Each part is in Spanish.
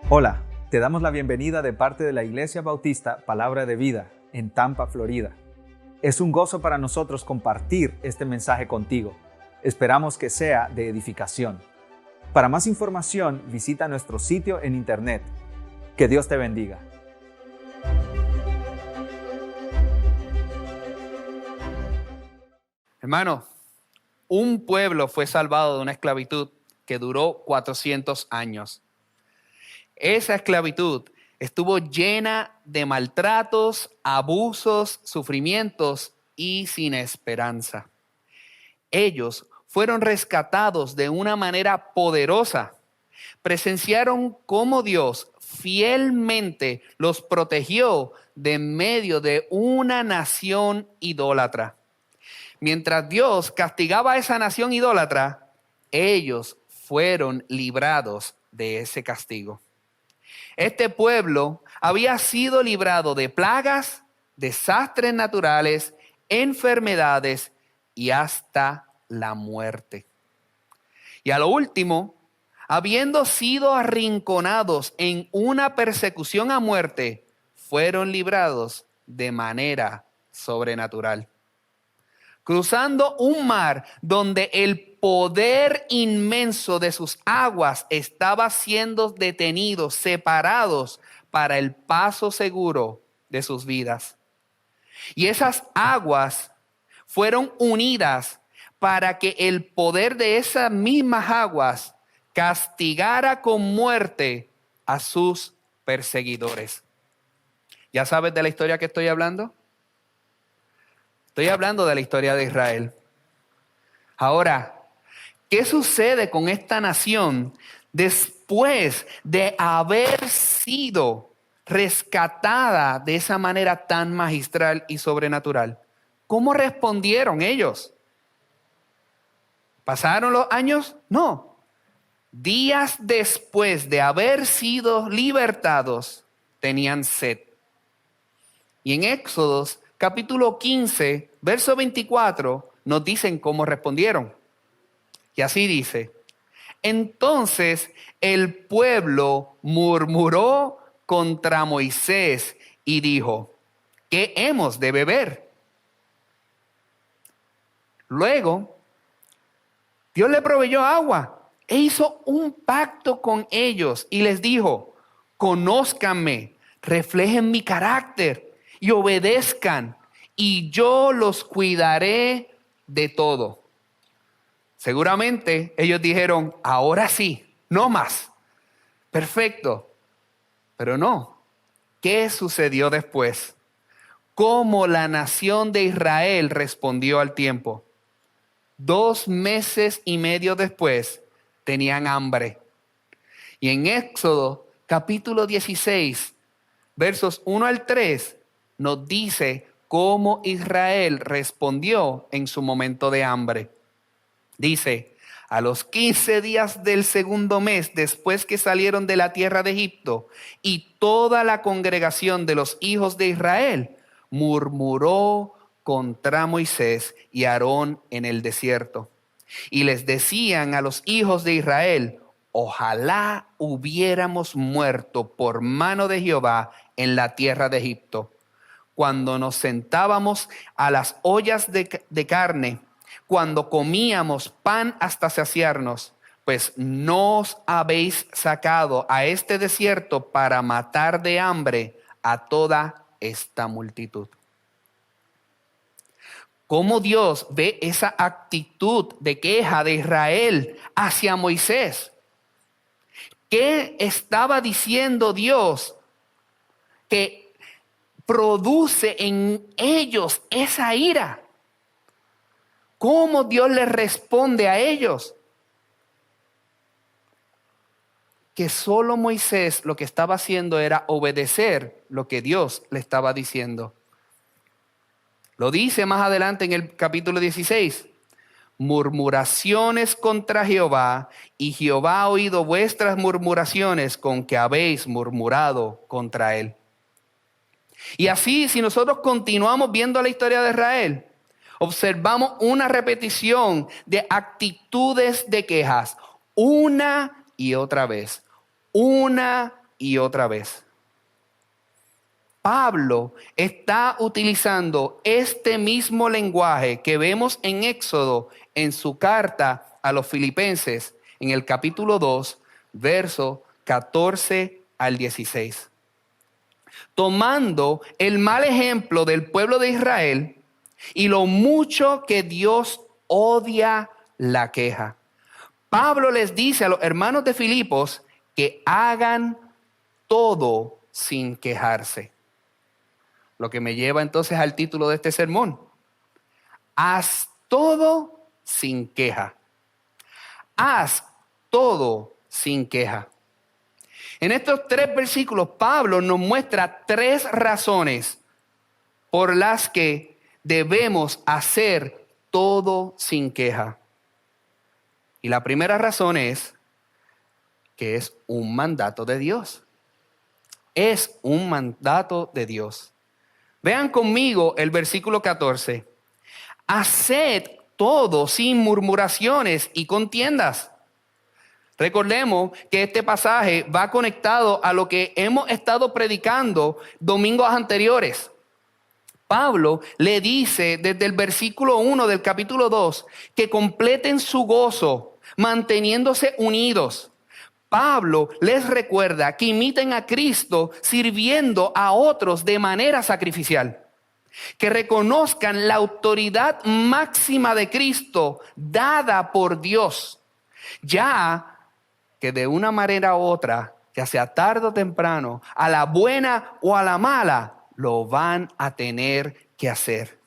Hola, te damos la bienvenida de parte de la Iglesia Bautista Palabra de Vida en Tampa, Florida. Es un gozo para nosotros compartir este mensaje contigo. Esperamos que sea de edificación. Para más información, visita nuestro sitio en internet. Que Dios te bendiga. Hermano, un pueblo fue salvado de una esclavitud que duró 400 años. Esa esclavitud estuvo llena de maltratos, abusos, sufrimientos y sin esperanza. Ellos fueron rescatados de una manera poderosa. Presenciaron cómo Dios fielmente los protegió de medio de una nación idólatra. Mientras Dios castigaba a esa nación idólatra, ellos fueron librados de ese castigo. Este pueblo había sido librado de plagas, desastres naturales, enfermedades y hasta la muerte. Y a lo último, habiendo sido arrinconados en una persecución a muerte, fueron librados de manera sobrenatural. Cruzando un mar donde el poder inmenso de sus aguas estaba siendo detenido, separados para el paso seguro de sus vidas. Y esas aguas fueron unidas para que el poder de esas mismas aguas castigara con muerte a sus perseguidores. ¿Ya sabes de la historia que estoy hablando? Estoy hablando de la historia de Israel. Ahora, ¿qué sucede con esta nación después de haber sido rescatada de esa manera tan magistral y sobrenatural? ¿Cómo respondieron ellos? ¿Pasaron los años? No. Días después de haber sido libertados, tenían sed. Y en Éxodos capítulo 15, verso 24, nos dicen cómo respondieron. Y así dice: entonces el pueblo murmuró contra Moisés y dijo: ¿qué hemos de beber? Luego, Dios le proveyó agua e hizo un pacto con ellos y les dijo: conózcanme, reflejen mi carácter y obedezcan, y yo los cuidaré de todo. Seguramente ellos dijeron: ahora sí, no más. Perfecto. Pero no. ¿Qué sucedió después? ¿Cómo la nación de Israel respondió al tiempo? 2 meses y medio después tenían hambre. Y en Éxodo capítulo 16, versos 1 al 3, nos dice cómo Israel respondió en su momento de hambre. Dice: a los 15 días del segundo mes, después que salieron de la tierra de Egipto, y toda la congregación de los hijos de Israel murmuró contra Moisés y Aarón en el desierto. Y les decían a los hijos de Israel: ojalá hubiéramos muerto por mano de Jehová en la tierra de Egipto, cuando nos sentábamos a las ollas de carne, cuando comíamos pan hasta saciarnos, pues no os habéis sacado a este desierto para matar de hambre a toda esta multitud. ¿Cómo Dios ve esa actitud de queja de Israel hacia Moisés? ¿Qué estaba diciendo Dios que produce en ellos esa ira? ¿Cómo Dios les responde a ellos? Que solo Moisés lo que estaba haciendo era obedecer lo que Dios le estaba diciendo. Lo dice más adelante en el capítulo 16. Murmuraciones contra Jehová, y Jehová ha oído vuestras murmuraciones con que habéis murmurado contra él. Y así, si nosotros continuamos viendo la historia de Israel, observamos una repetición de actitudes de quejas, una y otra vez, una y otra vez. Pablo está utilizando este mismo lenguaje que vemos en Éxodo en su carta a los Filipenses en el capítulo 2, verso 14 al 16. Tomando el mal ejemplo del pueblo de Israel y lo mucho que Dios odia la queja, Pablo les dice a los hermanos de Filipos que hagan todo sin quejarse. Lo que me lleva entonces al título de este sermón. Haz todo sin queja. Haz todo sin queja. En estos 3 versículos, Pablo nos muestra 3 razones por las que debemos hacer todo sin queja. Y la primera razón es que es un mandato de Dios. Es un mandato de Dios. Vean conmigo el versículo 14. Haced todo sin murmuraciones y contiendas. Recordemos que este pasaje va conectado a lo que hemos estado predicando domingos anteriores. Pablo le dice desde el versículo 1 del capítulo 2 que completen su gozo manteniéndose unidos. Pablo les recuerda que imiten a Cristo sirviendo a otros de manera sacrificial. Que reconozcan la autoridad máxima de Cristo dada por Dios. Ya que de una manera u otra, ya sea tarde o temprano, a la buena o a la mala, lo van a tener que hacer.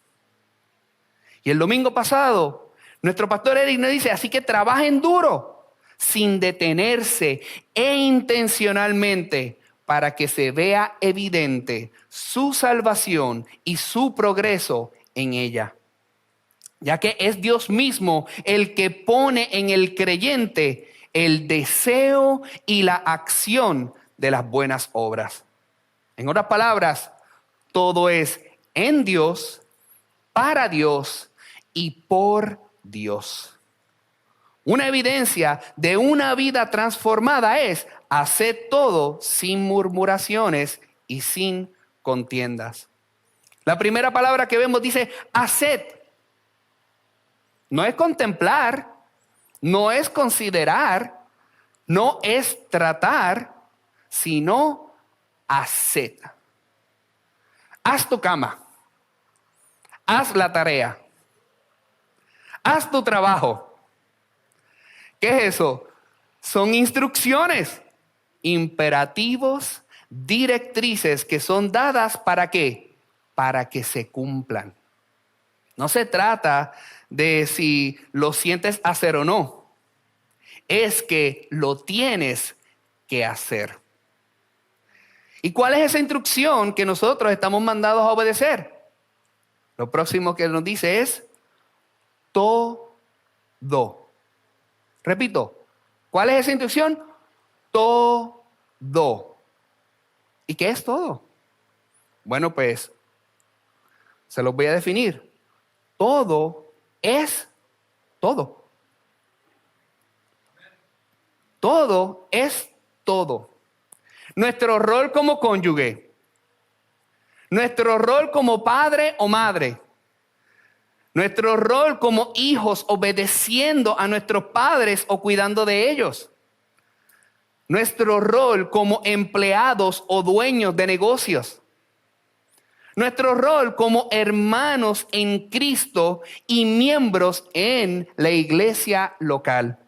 Y el domingo pasado, nuestro pastor Eric nos dice, así que trabajen duro, sin detenerse e intencionalmente, para que se vea evidente su salvación y su progreso en ella. Ya que es Dios mismo el que pone en el creyente el deseo y la acción de las buenas obras. En otras palabras, todo es en Dios, para Dios y por Dios. Una evidencia de una vida transformada es hacer todo sin murmuraciones y sin contiendas. La primera palabra que vemos dice haced. No es contemplar, no es considerar, no es tratar, sino haced. Haz tu cama, haz la tarea, haz tu trabajo. ¿Qué es eso? Son instrucciones, imperativos, directrices que son dadas ¿para qué? Para que se cumplan. No se trata de si lo sientes hacer o no. Es que lo tienes que hacer. ¿Y cuál es esa instrucción que nosotros estamos mandados a obedecer? Lo próximo que nos dice es todo. Repito, ¿cuál es esa instrucción? Todo. ¿Y qué es todo? Bueno, pues, se los voy a definir. Todo es todo. Todo es todo. Nuestro rol como cónyuge, nuestro rol como padre o madre, nuestro rol como hijos obedeciendo a nuestros padres o cuidando de ellos, nuestro rol como empleados o dueños de negocios, nuestro rol como hermanos en Cristo y miembros en la iglesia local,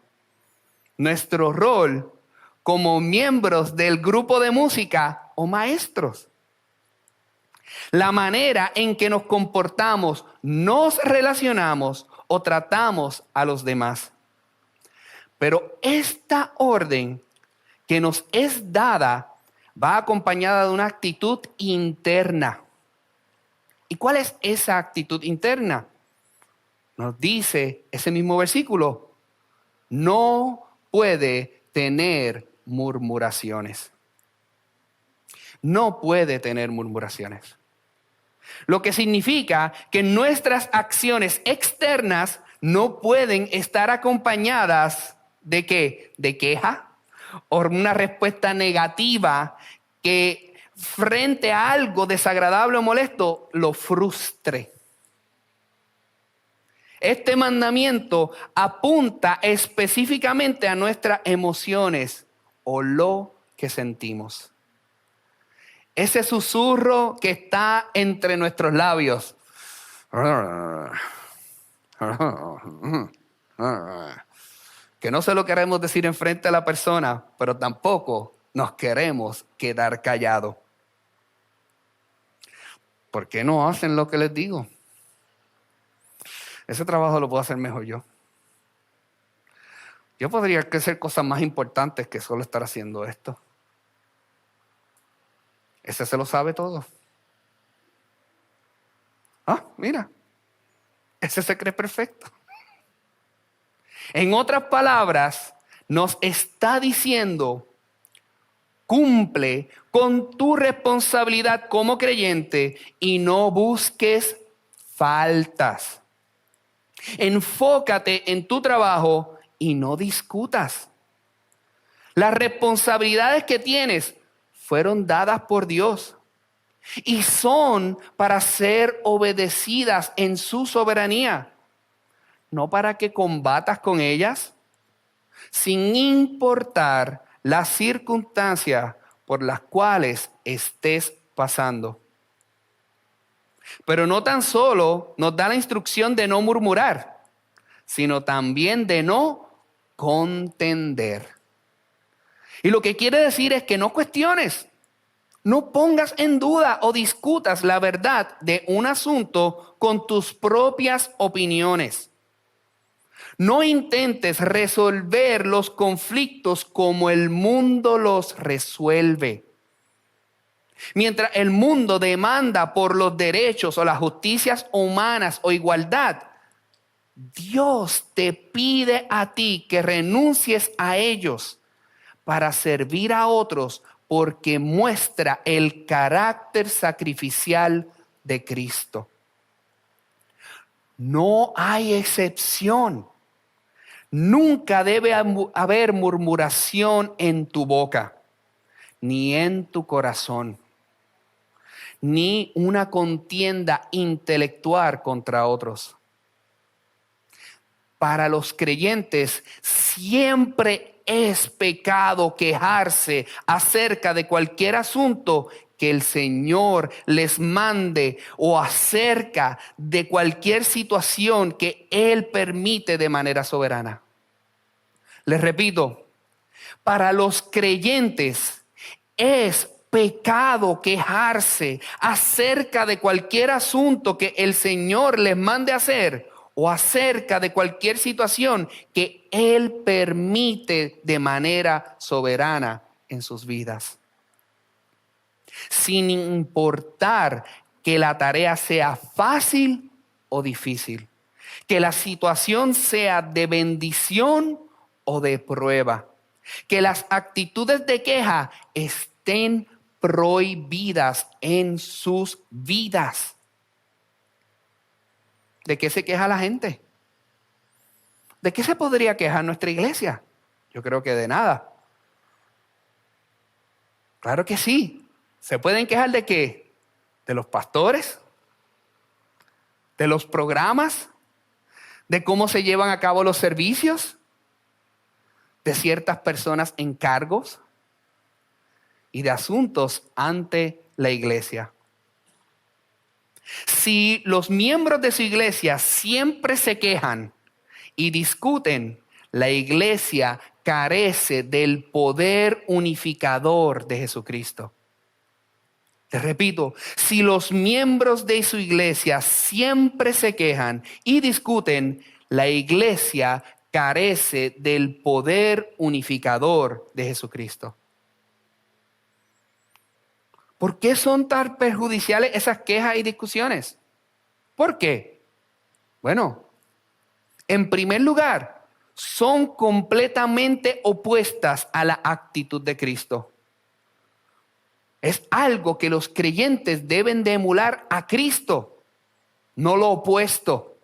nuestro rol como miembros del grupo de música o maestros. La manera en que nos comportamos, nos relacionamos o tratamos a los demás. Pero esta orden que nos es dada va acompañada de una actitud interna. ¿Y cuál es esa actitud interna? Nos dice ese mismo versículo, no puede tener murmuraciones. No puede tener murmuraciones. Lo que significa que nuestras acciones externas no pueden estar acompañadas ¿de qué? De queja, o una respuesta negativa que frente a algo desagradable o molesto lo frustre. Este mandamiento apunta específicamente a nuestras emociones o lo que sentimos. Ese susurro que está entre nuestros labios. Que no se lo queremos decir enfrente a la persona, pero tampoco nos queremos quedar callados. ¿Por qué no hacen lo que les digo? Ese trabajo lo puedo hacer mejor yo. Yo podría hacer cosas más importantes que solo estar haciendo esto. Ese se lo sabe todo. Ah, mira. Ese se cree perfecto. En otras palabras, nos está diciendo, cumple con tu responsabilidad como creyente y no busques faltas. Enfócate en tu trabajo y no discutas. Las responsabilidades que tienes fueron dadas por Dios y son para ser obedecidas en su soberanía, no para que combatas con ellas, sin importar las circunstancias por las cuales estés pasando. Pero no tan solo nos da la instrucción de no murmurar, sino también de no contender. Y lo que quiere decir es que no cuestiones, no pongas en duda o discutas la verdad de un asunto con tus propias opiniones. No intentes resolver los conflictos como el mundo los resuelve. Mientras el mundo demanda por los derechos o las justicias humanas o igualdad, Dios te pide a ti que renuncies a ellos para servir a otros, porque muestra el carácter sacrificial de Cristo. No hay excepción. Nunca debe haber murmuración en tu boca, ni en tu corazón, ni una contienda intelectual contra otros. Para los creyentes siempre es pecado quejarse acerca de cualquier asunto que el Señor les mande o acerca de cualquier situación que Él permite de manera soberana. Les repito, para los creyentes es pecado quejarse acerca de cualquier asunto que el Señor les mande hacer o acerca de cualquier situación que Él permite de manera soberana en sus vidas. Sin importar que la tarea sea fácil o difícil, que la situación sea de bendición o de prueba, que las actitudes de queja estén prohibidas en sus vidas. ¿De qué se queja la gente? ¿De qué se podría quejar nuestra iglesia? Yo creo que de nada. Claro que sí. ¿Se pueden quejar de qué? ¿De los pastores? ¿De los programas? ¿De cómo se llevan a cabo los servicios? ¿De ciertas personas en cargos? Y de asuntos ante la iglesia. Si los miembros de su iglesia siempre se quejan y discuten, la iglesia carece del poder unificador de Jesucristo. Te repito, si los miembros de su iglesia siempre se quejan y discuten, la iglesia carece del poder unificador de Jesucristo. ¿Por qué son tan perjudiciales esas quejas y discusiones? ¿Por qué? Bueno, en primer lugar, son completamente opuestas a la actitud de Cristo. Es algo que los creyentes deben de emular a Cristo, no lo opuesto.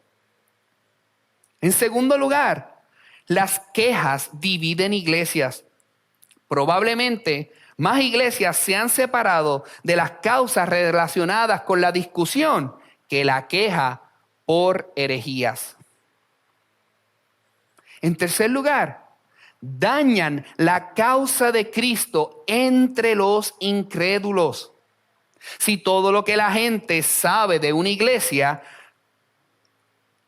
En segundo lugar, las quejas dividen iglesias. Probablemente más iglesias se han separado de las causas relacionadas con la discusión que la queja por herejías. En tercer lugar, dañan la causa de Cristo entre los incrédulos. Si todo lo que la gente sabe de una iglesia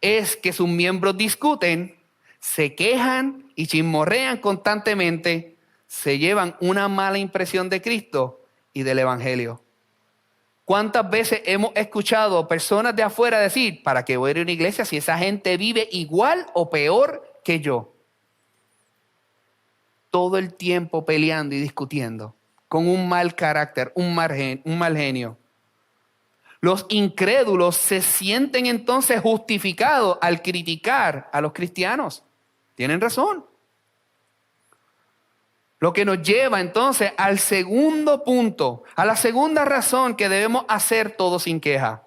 es que sus miembros discuten, se quejan y chismorrean constantemente, se llevan una mala impresión de Cristo y del Evangelio. ¿Cuántas veces hemos escuchado personas de afuera decir, ¿para qué voy a ir a una iglesia si esa gente vive igual o peor que yo? Todo el tiempo peleando y discutiendo, con un mal carácter, un mal genio. Los incrédulos se sienten entonces justificados al criticar a los cristianos. Tienen razón. Lo que nos lleva entonces al segundo punto, a la segunda razón que debemos hacer todo sin queja.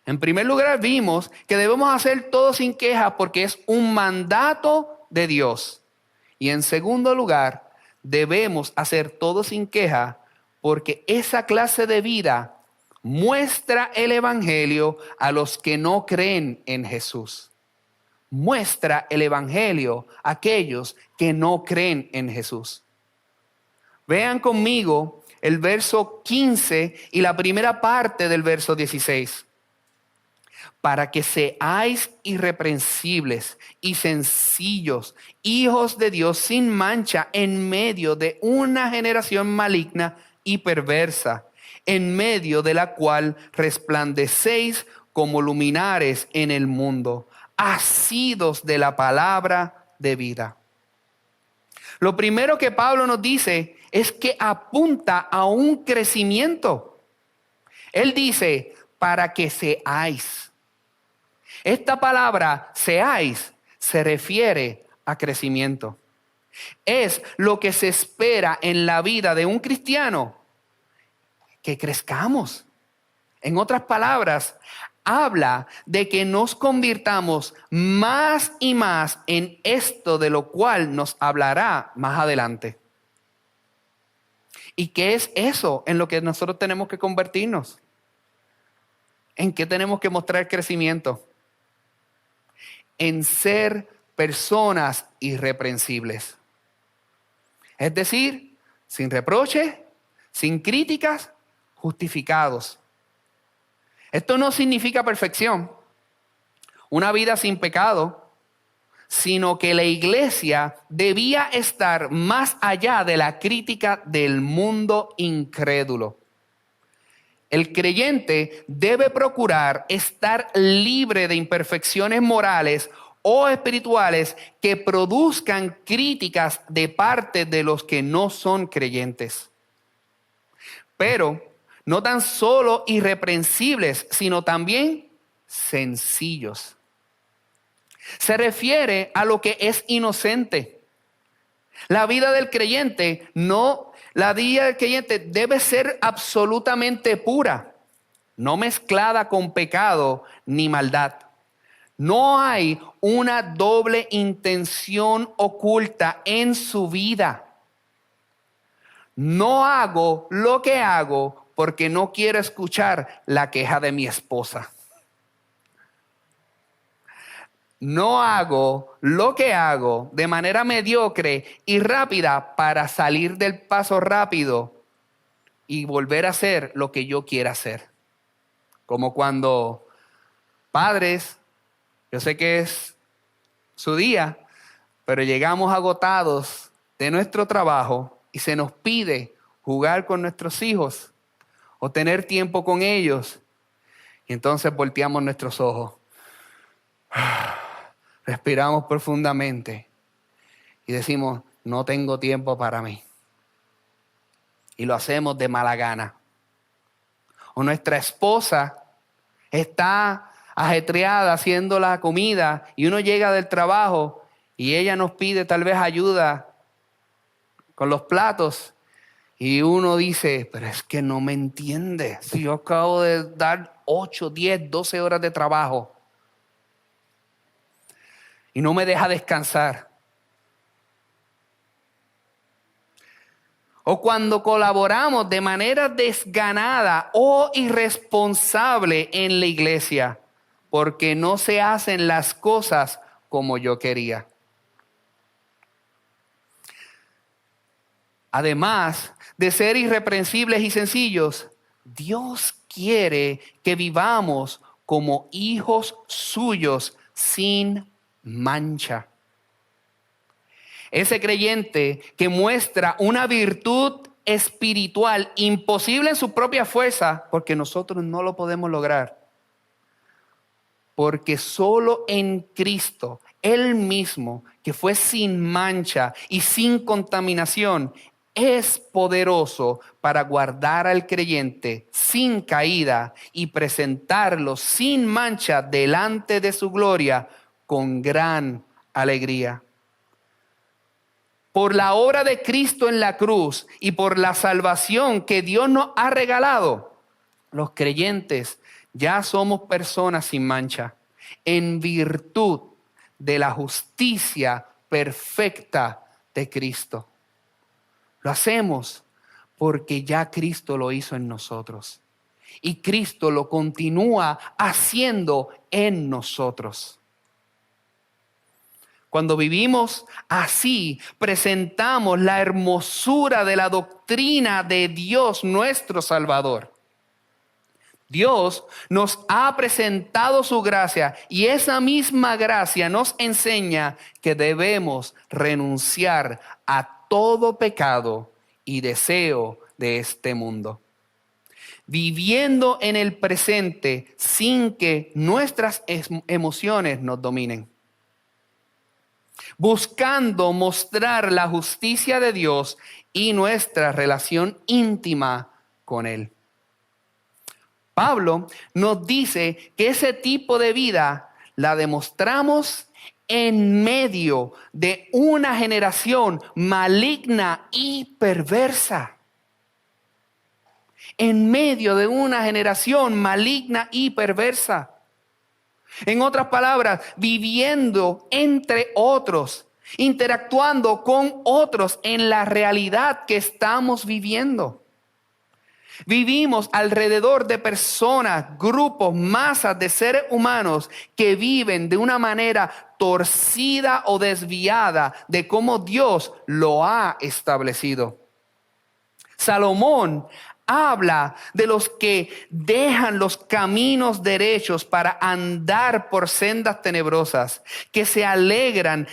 En primer lugar, vimos que debemos hacer todo sin queja porque es un mandato de Dios. Y en segundo lugar, debemos hacer todo sin queja porque esa clase de vida muestra el Evangelio a los que no creen en Jesús. Muestra el Evangelio a aquellos que no creen en Jesús. Vean conmigo el verso 15 y la primera parte del verso 16. Para que seáis irreprensibles y sencillos, hijos de Dios sin mancha en medio de una generación maligna y perversa, en medio de la cual resplandecéis como luminares en el mundo, asidos de la palabra de vida. Lo primero que Pablo nos dice es que apunta a un crecimiento. Él dice, para que seáis. Esta palabra, seáis, se refiere a crecimiento. Es lo que se espera en la vida de un cristiano, que crezcamos. En otras palabras, habla de que nos convirtamos más y más en esto de lo cual nos hablará más adelante. ¿Y qué es eso en lo que nosotros tenemos que convertirnos? ¿En qué tenemos que mostrar crecimiento? En ser personas irreprensibles. Es decir, sin reproche, sin críticas, justificados. Esto no significa perfección, una vida sin pecado, sino que la iglesia debía estar más allá de la crítica del mundo incrédulo. El creyente debe procurar estar libre de imperfecciones morales o espirituales que produzcan críticas de parte de los que no son creyentes. Pero no tan solo irreprensibles, sino también sencillos. Se refiere a lo que es inocente. La vida del creyente debe ser absolutamente pura, no mezclada con pecado ni maldad. No hay una doble intención oculta en su vida. No hago lo que hago porque no quiero escuchar la queja de mi esposa. No hago lo que hago de manera mediocre y rápida para salir del paso rápido y volver a hacer lo que yo quiera hacer. Como cuando padres, yo sé que es su día, pero llegamos agotados de nuestro trabajo y se nos pide jugar con nuestros hijos o tener tiempo con ellos. Y entonces volteamos nuestros ojos. Respiramos profundamente y decimos, no tengo tiempo para mí. Y lo hacemos de mala gana. O nuestra esposa está ajetreada haciendo la comida y uno llega del trabajo y ella nos pide tal vez ayuda con los platos. Y uno dice, pero es que no me entiende. Si yo acabo de dar 8, 10, 12 horas de trabajo. Y no me deja descansar. o cuando colaboramos de manera desganada o irresponsable en la iglesia, porque no se hacen las cosas como yo quería. Además de ser irreprensibles y sencillos, Dios quiere que vivamos como hijos suyos sin mancha. Ese creyente que muestra una virtud espiritual imposible en su propia fuerza, porque nosotros no lo podemos lograr. Porque solo en Cristo, Él mismo, que fue sin mancha y sin contaminación, es poderoso para guardar al creyente sin caída y presentarlo sin mancha delante de su gloria con gran alegría. Por la obra de Cristo en la cruz y por la salvación que Dios nos ha regalado, los creyentes ya somos personas sin mancha, en virtud de la justicia perfecta de Cristo. Lo hacemos porque ya Cristo lo hizo en nosotros y Cristo lo continúa haciendo en nosotros. Cuando vivimos así, presentamos la hermosura de la doctrina de Dios nuestro Salvador. Dios nos ha presentado su gracia y esa misma gracia nos enseña que debemos renunciar a todo pecado y deseo de este mundo, viviendo en el presente sin que nuestras emociones nos dominen, buscando mostrar la justicia de Dios y nuestra relación íntima con Él. Pablo nos dice que ese tipo de vida la demostramos en medio de una generación maligna y perversa. En medio de una generación maligna y perversa. En otras palabras, viviendo entre otros, interactuando con otros en la realidad que estamos viviendo. Vivimos alrededor de personas, grupos, masas de seres humanos que viven de una manera torcida o desviada de cómo Dios lo ha establecido. Salomón habla de los que dejan los caminos derechos para andar por sendas tenebrosas, que se alegran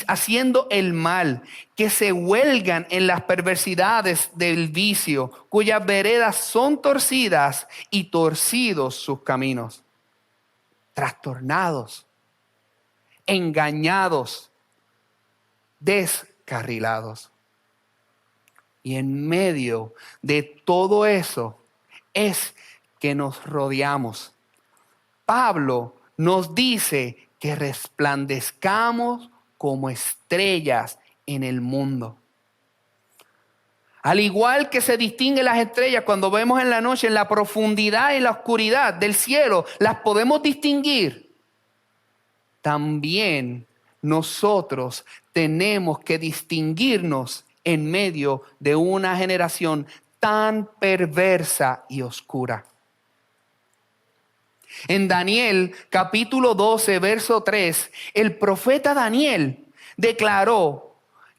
haciendo el mal, que se huelgan en las perversidades del vicio, cuyas veredas son torcidas y torcidos sus caminos. Trastornados, engañados, descarrilados. Y en medio de todo eso es que nos rodeamos. Pablo nos dice que resplandezcamos como estrellas en el mundo. Al igual que se distinguen las estrellas cuando vemos en la noche, en la profundidad y en la oscuridad del cielo, las podemos distinguir. También nosotros tenemos que distinguirnos en medio de una generación tan perversa y oscura. En Daniel capítulo 12, verso 3, el profeta Daniel declaró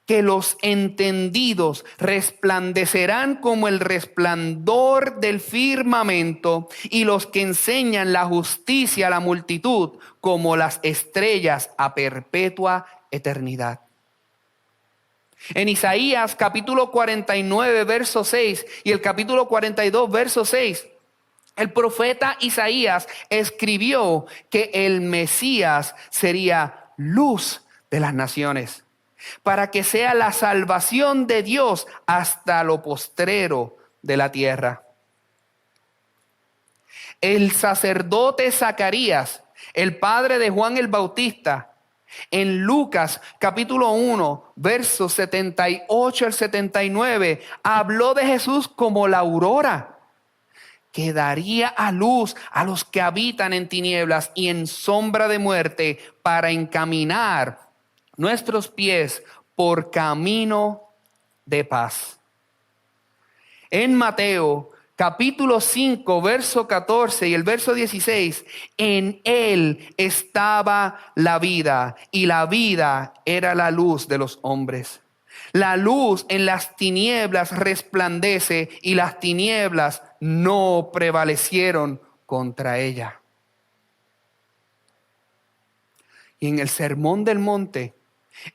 que los entendidos resplandecerán como el resplandor del firmamento y los que enseñan la justicia a la multitud como las estrellas a perpetua eternidad. En Isaías capítulo 49, verso 6 y el capítulo 42, verso 6, el profeta Isaías escribió que el Mesías sería luz de las naciones, para que sea la salvación de Dios hasta lo postrero de la tierra. El sacerdote Zacarías, el padre de Juan el Bautista, en Lucas capítulo 1, versos 78 al 79, habló de Jesús como la aurora, que daría a luz a los que habitan en tinieblas y en sombra de muerte, para encaminar nuestros pies por camino de paz. en Mateo capítulo 5, verso 14 y el verso 16, en él estaba la vida y la vida era la luz de los hombres. La luz en las tinieblas resplandece y las tinieblas no prevalecieron contra ella. Y en el Sermón del Monte,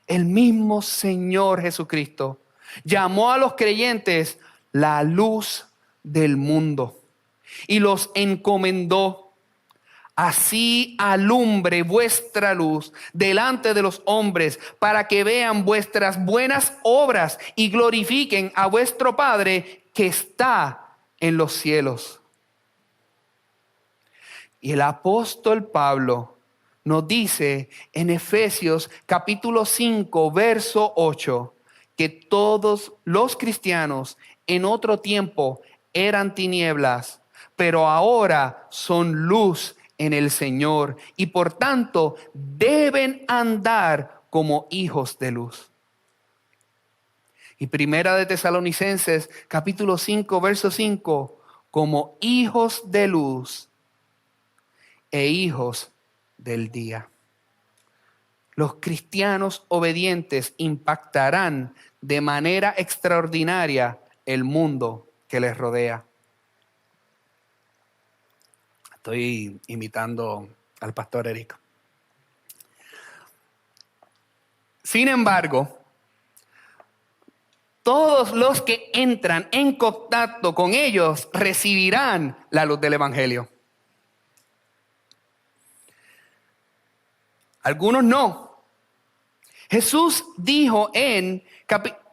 el mismo Señor Jesucristo llamó a los creyentes la luz del mundo y los encomendó: así alumbre vuestra luz delante de los hombres, para que vean vuestras buenas obras y glorifiquen a vuestro Padre que está en los cielos. Y el apóstol Pablo nos dice en Efesios capítulo 5, verso 8, que todos los cristianos en otro tiempo eran tinieblas, pero ahora son luz en el Señor y por tanto deben andar como hijos de luz. Y Primera de Tesalonicenses capítulo 5, verso 5, como hijos de luz e hijos del día. Los cristianos obedientes impactarán de manera extraordinaria el mundo que les rodea. Estoy imitando al pastor Eric. Sin embargo, todos los que entran en contacto con ellos recibirán la luz del Evangelio. Algunos no. Jesús dijo en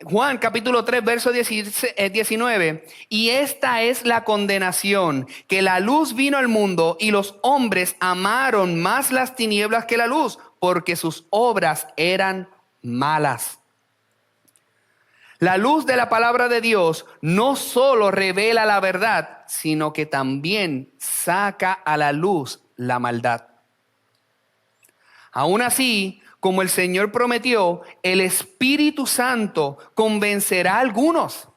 Juan capítulo 3, verso 19, y esta es la condenación, que la luz vino al mundo y los hombres amaron más las tinieblas que la luz, porque sus obras eran malas. La luz de la palabra de Dios no solo revela la verdad, sino que también saca a la luz la maldad. Aún así, como el Señor prometió, el Espíritu Santo convencerá a algunos.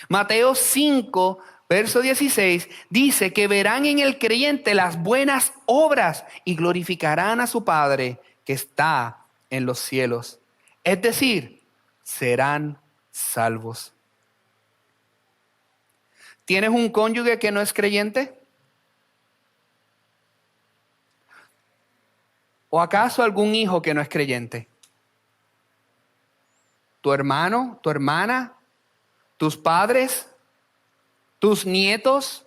Mateo 5, verso 16, dice que verán en el creyente las buenas obras y glorificarán a su Padre que está en los cielos. Es decir, serán salvos. ¿Tienes un cónyuge que no es creyente? ¿O acaso algún hijo que no es creyente? ¿Tu hermano, tu hermana, tus padres, tus nietos,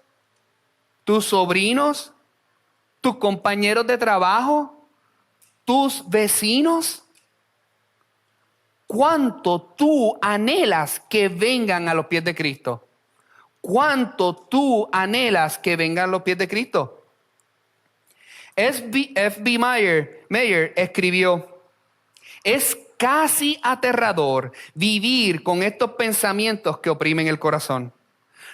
tus sobrinos, tus compañeros de trabajo, tus vecinos? ¿Cuánto tú anhelas que vengan a los pies de Cristo? ¿Cuánto tú anhelas que vengan a los pies de Cristo? F.B. Meyer escribió: es casi aterrador vivir con estos pensamientos que oprimen el corazón.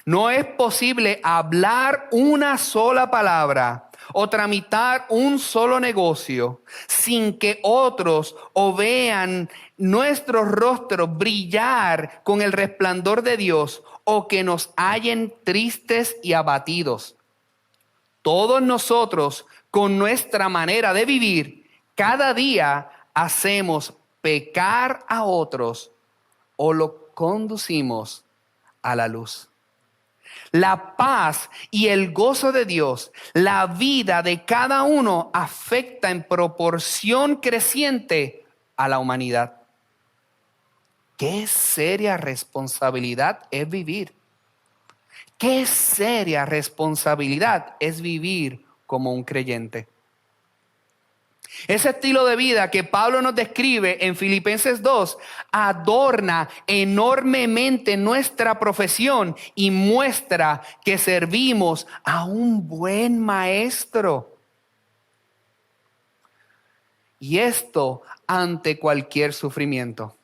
No es posible hablar una sola palabra o tramitar un solo negocio sin que otros o vean nuestros rostros brillar con el resplandor de Dios o que nos hallen tristes y abatidos. Todos nosotros, con nuestra manera de vivir, cada día hacemos pecar a otros o lo conducimos a la luz. La paz y el gozo de Dios, la vida de cada uno afecta en proporción creciente a la humanidad. Qué seria responsabilidad es vivir. Qué seria responsabilidad es vivir como un creyente. Ese estilo de vida que Pablo nos describe en Filipenses 2 adorna enormemente nuestra profesión y muestra que servimos a un buen maestro. Y esto ante cualquier sufrimiento.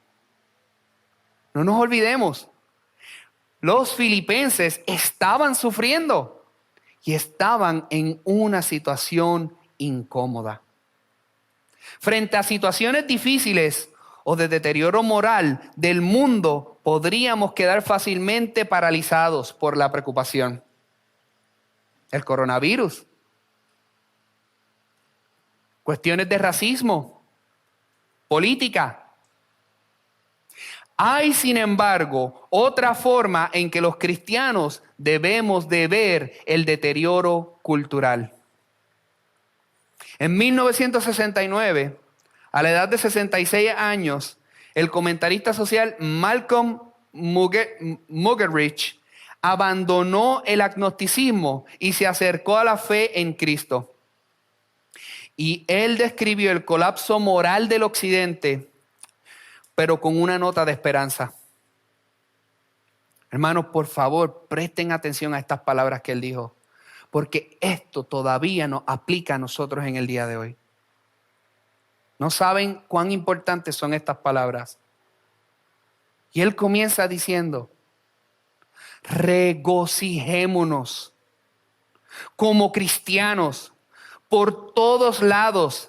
No nos olvidemos, los filipenses estaban sufriendo y estaban en una situación incómoda. Frente a situaciones difíciles o de deterioro moral del mundo, podríamos quedar fácilmente paralizados por la preocupación. El coronavirus, cuestiones de racismo, política. Hay, sin embargo, otra forma en que los cristianos debemos de ver el deterioro cultural. En 1969, a la edad de 66 años, el comentarista social Malcolm Muggeridge abandonó el agnosticismo y se acercó a la fe en Cristo. Y él describió el colapso moral del Occidente, pero con una nota de esperanza. Hermanos, por favor, presten atención a estas palabras que él dijo, porque esto todavía nos aplica a nosotros en el día de hoy. No saben cuán importantes son estas palabras. Y él comienza diciendo: regocijémonos como cristianos por todos lados.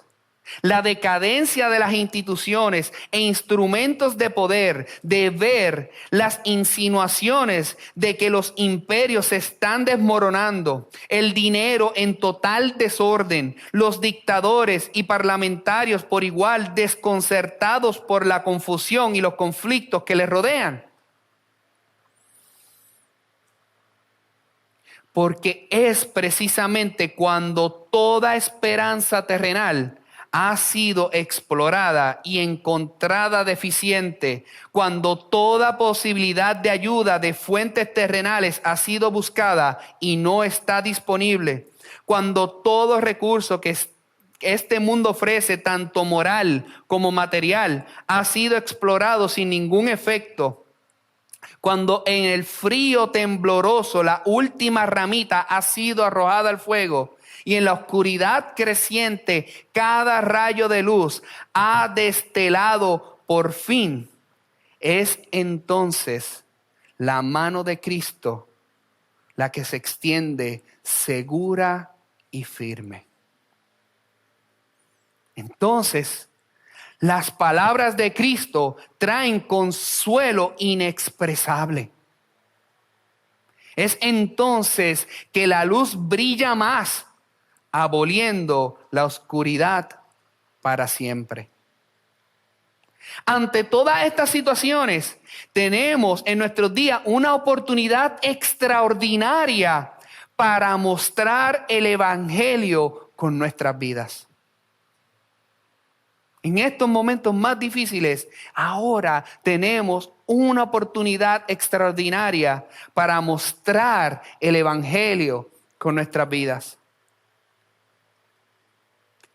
La decadencia de las instituciones e instrumentos de poder, de ver las insinuaciones de que los imperios se están desmoronando, el dinero en total desorden, los dictadores y parlamentarios por igual desconcertados por la confusión y los conflictos que les rodean. Porque es precisamente cuando toda esperanza terrenal ha sido explorada y encontrada deficiente, cuando toda posibilidad de ayuda de fuentes terrenales ha sido buscada y no está disponible, cuando todo recurso que este mundo ofrece, tanto moral como material, ha sido explorado sin ningún efecto, cuando en el frío tembloroso la última ramita ha sido arrojada al fuego, y en la oscuridad creciente cada rayo de luz ha destelado por fin, es entonces la mano de Cristo la que se extiende segura y firme. Entonces, las palabras de Cristo traen consuelo inexpresable. Es entonces que la luz brilla más, aboliendo la oscuridad para siempre. Ante todas estas situaciones, tenemos en nuestros días una oportunidad extraordinaria para mostrar el Evangelio con nuestras vidas. En estos momentos más difíciles, ahora tenemos una oportunidad extraordinaria para mostrar el Evangelio con nuestras vidas.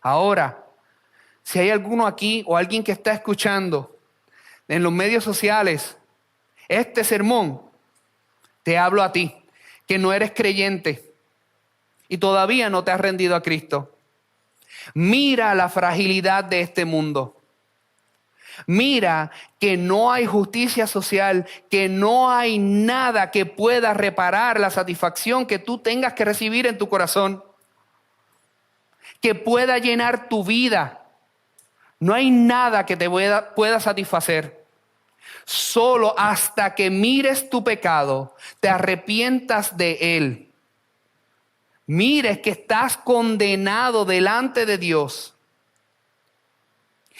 Ahora, si hay alguno aquí o alguien que está escuchando en los medios sociales este sermón, te hablo a ti, que no eres creyente y todavía no te has rendido a Cristo. Mira la fragilidad de este mundo. Mira que no hay justicia social, que no hay nada que pueda reparar la satisfacción que tú tengas que recibir en tu corazón, que pueda llenar tu vida. No hay nada que te pueda satisfacer. Solo hasta que mires tu pecado, te arrepientas de él. Mires que estás condenado delante de Dios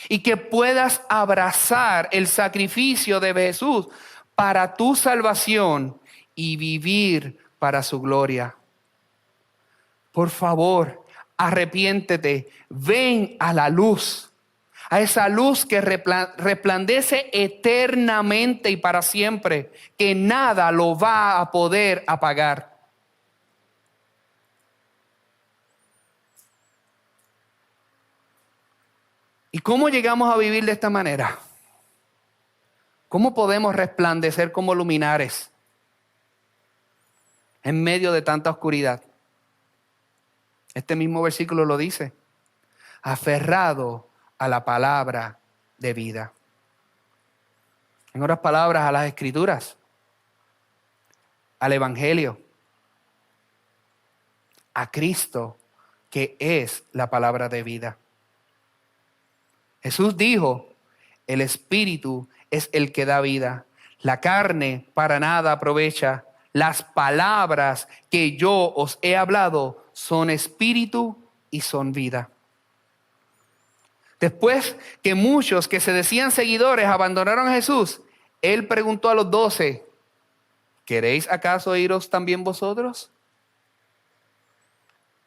y que puedas abrazar el sacrificio de Jesús para tu salvación y vivir para su gloria. Por favor, arrepiéntete, ven a la luz, a esa luz que resplandece eternamente y para siempre, que nada lo va a poder apagar. ¿Y cómo llegamos a vivir de esta manera? ¿Cómo podemos resplandecer como luminares en medio de tanta oscuridad? Este mismo versículo lo dice: aferrado a la palabra de vida. En otras palabras, a las Escrituras, al Evangelio, a Cristo, que es la palabra de vida. Jesús dijo: el Espíritu es el que da vida. La carne para nada aprovecha. Las palabras que yo os he hablado son espíritu y son vida. Después que muchos que se decían seguidores abandonaron a Jesús, Él preguntó a los 12, ¿queréis acaso iros también vosotros?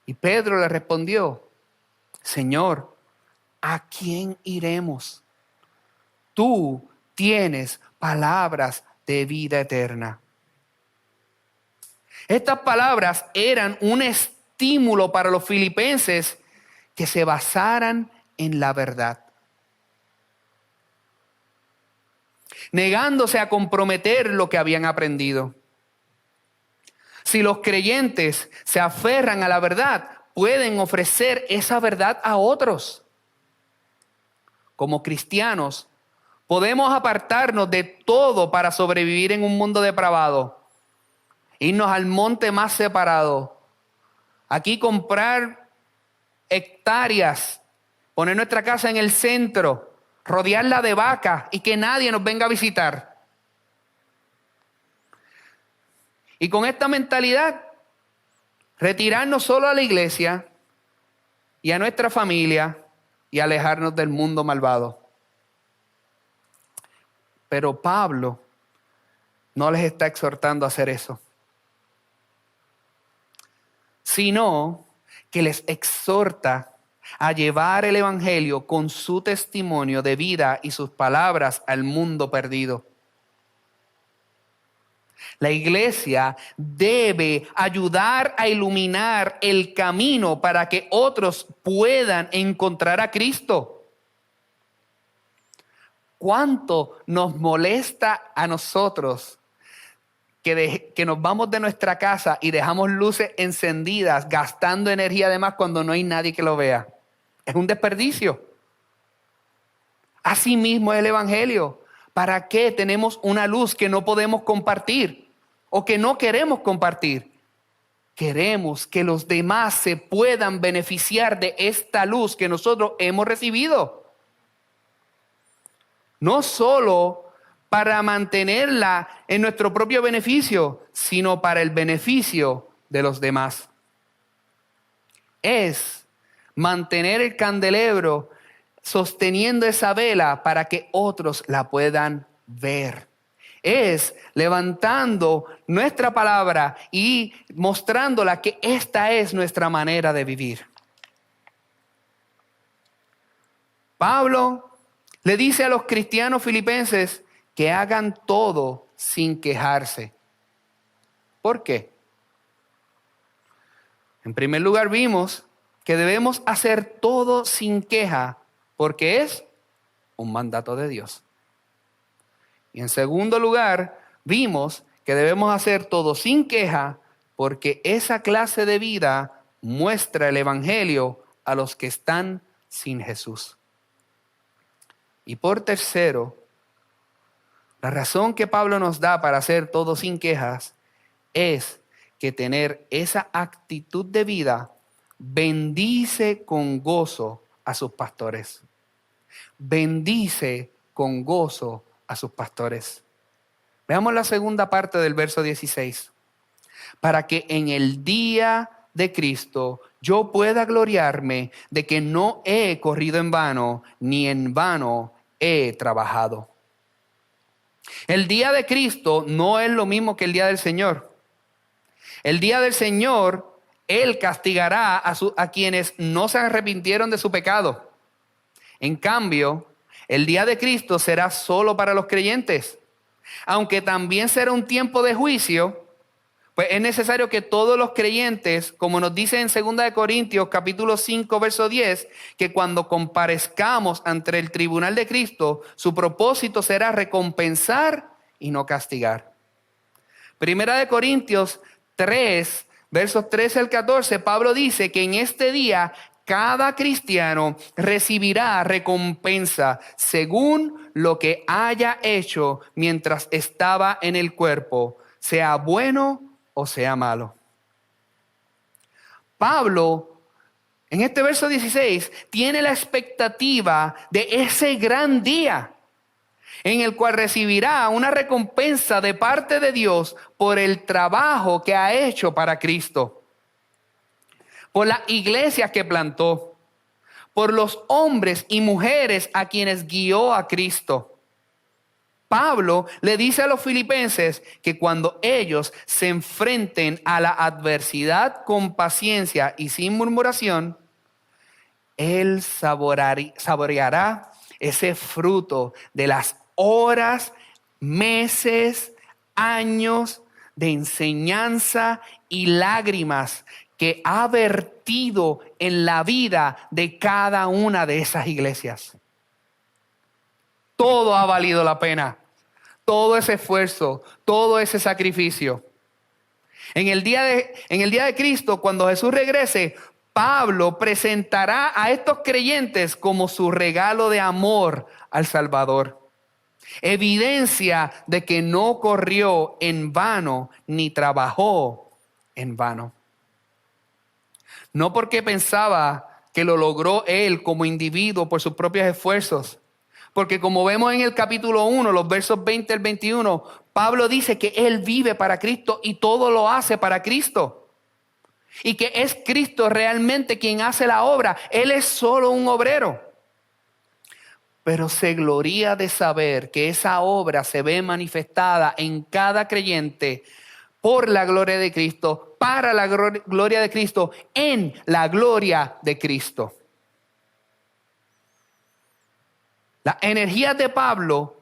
Y Pedro le respondió, Señor, ¿a quién iremos? Tú tienes palabras de vida eterna. Estas palabras eran un estímulo para los filipenses que se basaran en la verdad, negándose a comprometer lo que habían aprendido. Si los creyentes se aferran a la verdad, pueden ofrecer esa verdad a otros. Como cristianos, podemos apartarnos de todo para sobrevivir en un mundo depravado. Irnos al monte más separado. Aquí comprar hectáreas, poner nuestra casa en el centro, rodearla de vacas y que nadie nos venga a visitar. Y con esta mentalidad, retirarnos solo a la iglesia y a nuestra familia y alejarnos del mundo malvado. Pero Pablo no les está exhortando a hacer eso, sino que les exhorta a llevar el evangelio con su testimonio de vida y sus palabras al mundo perdido. La iglesia debe ayudar a iluminar el camino para que otros puedan encontrar a Cristo. ¿Cuánto nos molesta a nosotros que nos vamos de nuestra casa y dejamos luces encendidas, gastando energía además cuando no hay nadie que lo vea? Es un desperdicio. Así mismo es el evangelio. ¿Para qué tenemos una luz que no podemos compartir o que no queremos compartir? Queremos que los demás se puedan beneficiar de esta luz que nosotros hemos recibido. No solo para mantenerla en nuestro propio beneficio, sino para el beneficio de los demás. Es mantener el candelabro sosteniendo esa vela para que otros la puedan ver. Es levantando nuestra palabra y mostrándola que esta es nuestra manera de vivir. Pablo le dice a los cristianos filipenses que hagan todo sin quejarse. ¿Por qué? En primer lugar, vimos que debemos hacer todo sin queja porque es un mandato de Dios. Y en segundo lugar, vimos que debemos hacer todo sin queja porque esa clase de vida muestra el evangelio a los que están sin Jesús. Y por tercero, la razón que Pablo nos da para hacer todo sin quejas es que tener esa actitud de vida bendice con gozo a sus pastores. Bendice con gozo a sus pastores. Veamos la segunda parte del verso 16. Para que en el día de Cristo yo pueda gloriarme de que no he corrido en vano, ni en vano he trabajado. El día de Cristo no es lo mismo que el día del Señor. El día del Señor, Él castigará a quienes no se arrepintieron de su pecado. En cambio, el día de Cristo será solo para los creyentes. Aunque también será un tiempo de juicio, pues es necesario que todos los creyentes, como nos dice en 2 Corintios capítulo 5, verso 10, que cuando comparezcamos ante el tribunal de Cristo, su propósito será recompensar y no castigar. 1 Corintios 3, versos 13 al 14, Pablo dice que en este día cada cristiano recibirá recompensa según lo que haya hecho mientras estaba en el cuerpo, sea bueno o sea malo. Pablo, en este verso 16, tiene la expectativa de ese gran día en el cual recibirá una recompensa de parte de Dios por el trabajo que ha hecho para Cristo, por las iglesias que plantó, por los hombres y mujeres a quienes guió a Cristo. Pablo le dice a los filipenses que cuando ellos se enfrenten a la adversidad con paciencia y sin murmuración, él saboreará ese fruto de las horas, meses, años de enseñanza y lágrimas que ha vertido en la vida de cada una de esas iglesias. Todo ha valido la pena. Todo ese esfuerzo, todo ese sacrificio. En el día de Cristo, cuando Jesús regrese, Pablo presentará a estos creyentes como su regalo de amor al Salvador. Evidencia de que no corrió en vano ni trabajó en vano. No porque pensaba que lo logró él como individuo por sus propios esfuerzos. Porque como vemos en el capítulo 1, los versos 20 al 21, Pablo dice que él vive para Cristo y todo lo hace para Cristo. Y que es Cristo realmente quien hace la obra. Él es solo un obrero. Pero se gloría de saber que esa obra se ve manifestada en cada creyente por la gloria de Cristo, para la gloria de Cristo, en la gloria de Cristo. Las energías de Pablo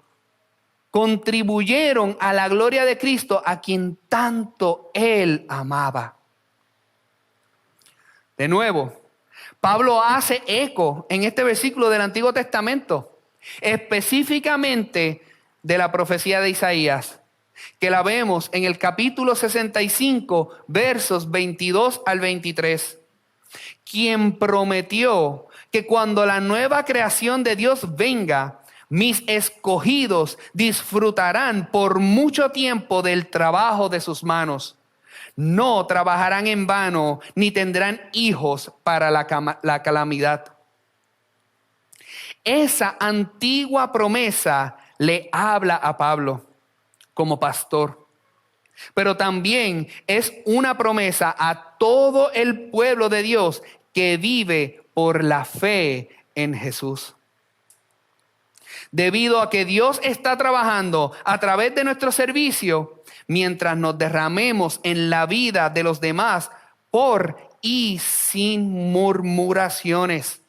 contribuyeron a la gloria de Cristo, a quien tanto él amaba. De nuevo, Pablo hace eco en este versículo del Antiguo Testamento, específicamente de la profecía de Isaías, que la vemos en el capítulo 65, versos 22 al 23. Quien prometió que cuando la nueva creación de Dios venga, mis escogidos disfrutarán por mucho tiempo del trabajo de sus manos. No trabajarán en vano, ni tendrán hijos para la calamidad. Esa antigua promesa le habla a Pablo como pastor, pero también es una promesa a todo el pueblo de Dios que vive por la fe en Jesús. Debido a que Dios está trabajando a través de nuestro servicio, mientras nos derramemos en la vida de los demás por y sin murmuraciones.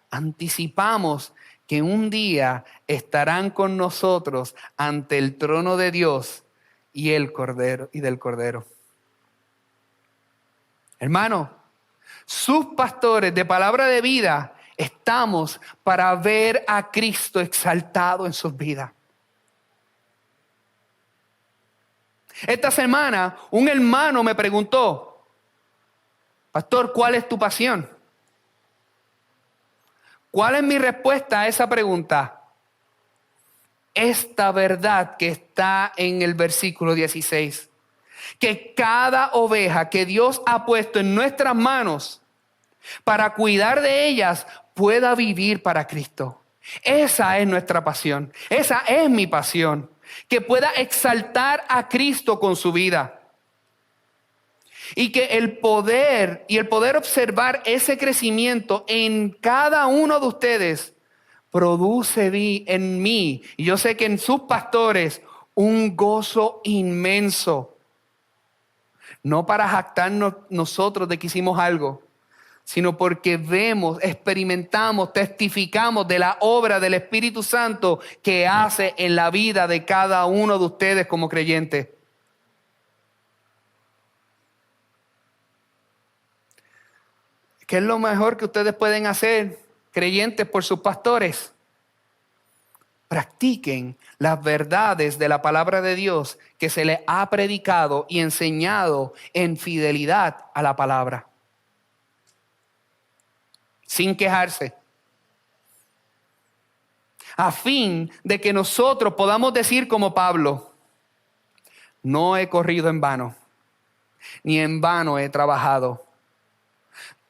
Anticipamos que un día estarán con nosotros ante el trono de Dios y del Cordero. Hermano, sus pastores de palabra de vida, estamos para ver a Cristo exaltado en sus vidas. Esta semana un hermano me preguntó: pastor, ¿cuál es tu pasión? ¿Cuál es mi respuesta a esa pregunta? Esta verdad que está en el versículo 16. Que cada oveja que Dios ha puesto en nuestras manos para cuidar de ellas pueda vivir para Cristo. Esa es nuestra pasión. Esa es mi pasión. Que pueda exaltar a Cristo con su vida. Y que el poder observar ese crecimiento en cada uno de ustedes produce en mí, y yo sé que en sus pastores, un gozo inmenso. No para jactarnos nosotros de que hicimos algo, sino porque vemos, experimentamos, testificamos de la obra del Espíritu Santo que hace en la vida de cada uno de ustedes como creyentes. ¿Qué es lo mejor que ustedes pueden hacer, creyentes, por sus pastores? Practiquen las verdades de la palabra de Dios que se les ha predicado y enseñado en fidelidad a la palabra. Sin quejarse. A fin de que nosotros podamos decir como Pablo: no he corrido en vano, ni en vano he trabajado.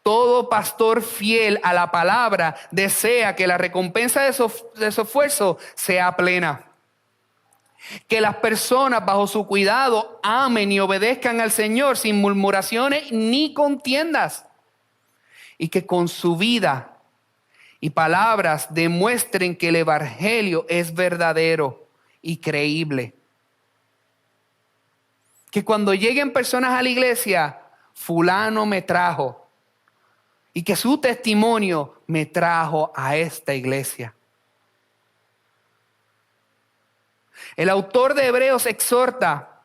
Todo pastor fiel a la palabra desea que la recompensa de su esfuerzo sea plena. Que las personas bajo su cuidado amen y obedezcan al Señor sin murmuraciones ni contiendas. Y que con su vida y palabras demuestren que el evangelio es verdadero y creíble. Que cuando lleguen personas a la iglesia, fulano me trajo. Y que su testimonio me trajo a esta iglesia. El autor de Hebreos exhorta: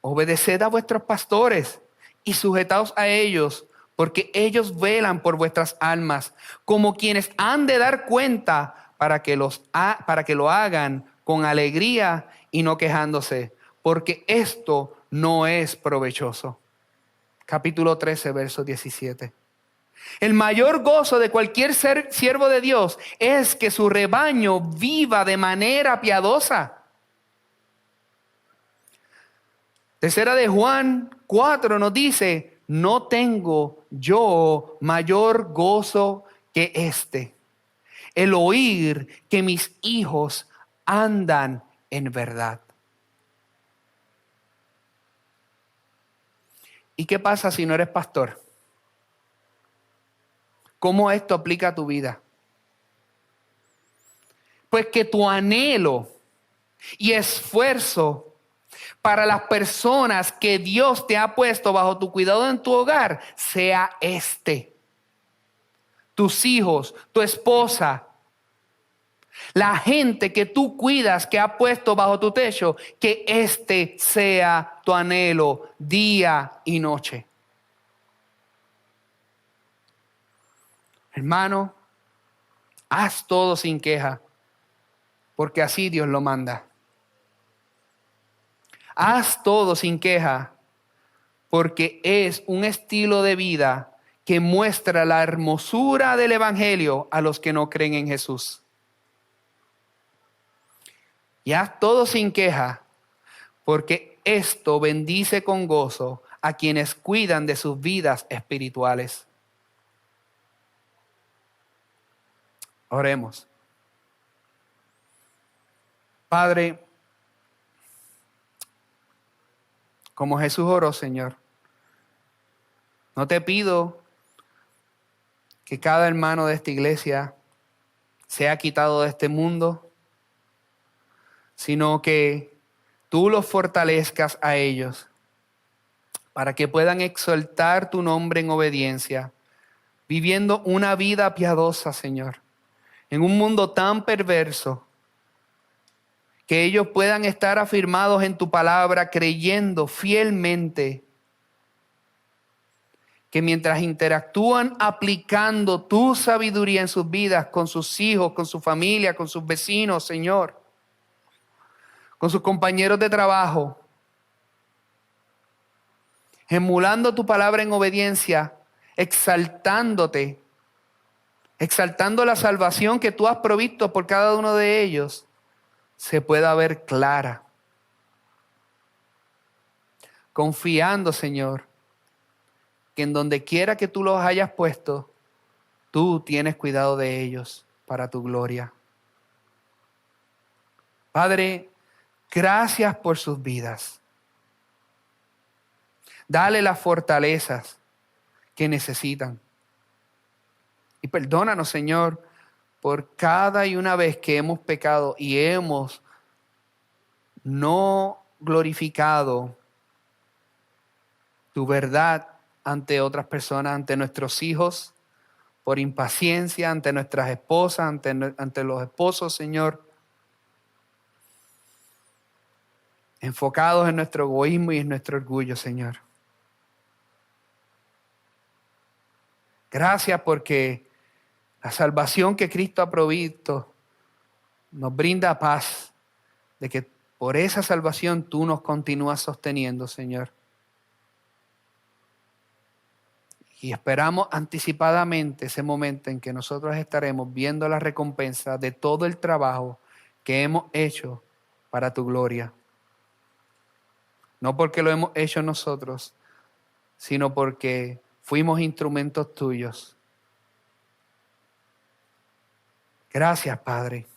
obedeced a vuestros pastores y sujetaos a ellos, porque ellos velan por vuestras almas, como quienes han de dar cuenta para que lo hagan con alegría y no quejándose, porque esto no es provechoso. Capítulo 13, verso 17. El mayor gozo de cualquier siervo de Dios es que su rebaño viva de manera piadosa. Tercera de Juan 4 nos dice: no tengo yo mayor gozo que este, el oír que mis hijos andan en verdad. ¿Y qué pasa si no eres pastor? ¿Cómo esto aplica a tu vida? Pues que tu anhelo y esfuerzo para las personas que Dios te ha puesto bajo tu cuidado en tu hogar sea este. Tus hijos, tu esposa, la gente que tú cuidas, que ha puesto bajo tu techo, que este sea tu anhelo día y noche. Hermano, haz todo sin queja, porque así Dios lo manda. Haz todo sin queja, porque es un estilo de vida que muestra la hermosura del evangelio a los que no creen en Jesús. Y haz todo sin queja, porque esto bendice con gozo a quienes cuidan de sus vidas espirituales. Oremos. Padre, como Jesús oró, Señor, no te pido que cada hermano de esta iglesia sea quitado de este mundo, sino que tú los fortalezcas a ellos para que puedan exaltar tu nombre en obediencia, viviendo una vida piadosa, Señor, en un mundo tan perverso, que ellos puedan estar afirmados en tu palabra, creyendo fielmente que mientras interactúan aplicando tu sabiduría en sus vidas, con sus hijos, con su familia, con sus vecinos, Señor, con sus compañeros de trabajo, emulando tu palabra en obediencia, exaltándote, exaltando la salvación que tú has provisto por cada uno de ellos, se pueda ver clara. Confiando, Señor, que en donde quiera que tú los hayas puesto, tú tienes cuidado de ellos para tu gloria. Padre, gracias por sus vidas. Dale las fortalezas que necesitan. Y perdónanos, Señor, por cada y una vez que hemos pecado y hemos no glorificado tu verdad ante otras personas, ante nuestros hijos, por impaciencia, ante nuestras esposas, ante los esposos, Señor. Enfocados en nuestro egoísmo y en nuestro orgullo, Señor. Gracias porque la salvación que Cristo ha provisto nos brinda paz, de que por esa salvación tú nos continúas sosteniendo, Señor. Y esperamos anticipadamente ese momento en que nosotros estaremos viendo la recompensa de todo el trabajo que hemos hecho para tu gloria. No porque lo hemos hecho nosotros, sino porque fuimos instrumentos tuyos. Gracias, Padre.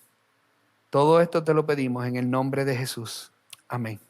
Todo esto te lo pedimos en el nombre de Jesús. Amén.